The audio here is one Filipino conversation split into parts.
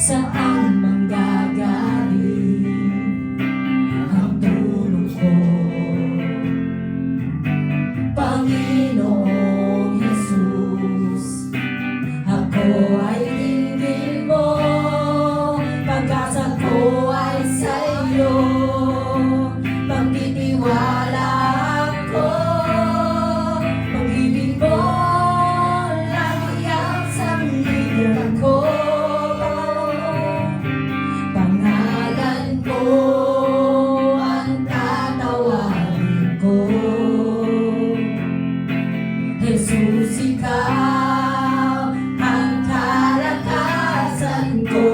Saan manggagaling ang tulong ko? Panginoong Jesus, ako ay dinggin mo, pag-asa ko ay sa iyo, pagtitiwala ako, pag-ibig mo lagi ang sandigan ko. Pangalan mo ang tatawagin ko, Jesus, ikaw ang kalakasan ko.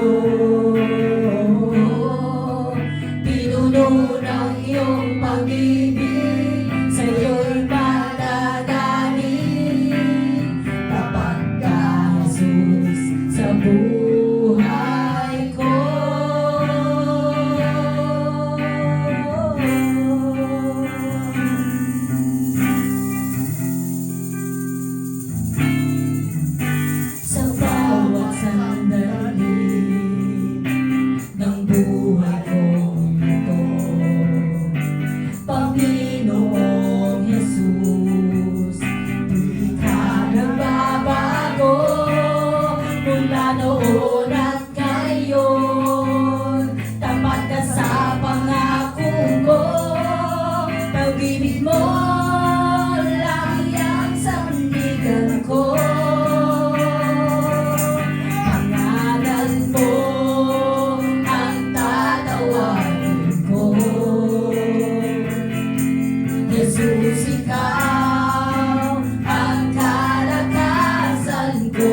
Pinuno ng iyong pag-ibig, sa'yo'y mananalig. Tapat ka, Jesus, sa buhay ko. Sa bawat sandali ng buhay kong ito, Panginoong Jesus, di ka nagbabago mula noon at ngayon. Tapat ka sa pangako mo, pag-ibig mo lagi ang sandigan ko. Pangalan mo ang tatawagin ko, Jesus, ikaw ang kalakasan ko.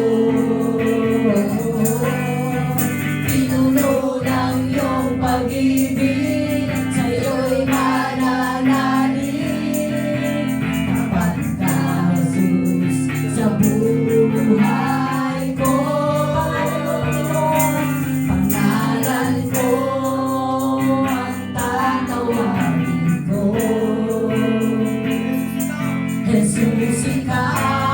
Pinuno ng iyong pag-ibig, sa'yo'y mananalig. Tapat ka, Jesus, sa buhay ko. Pangalan mo ang tatawagin ko, Jesus, ikaw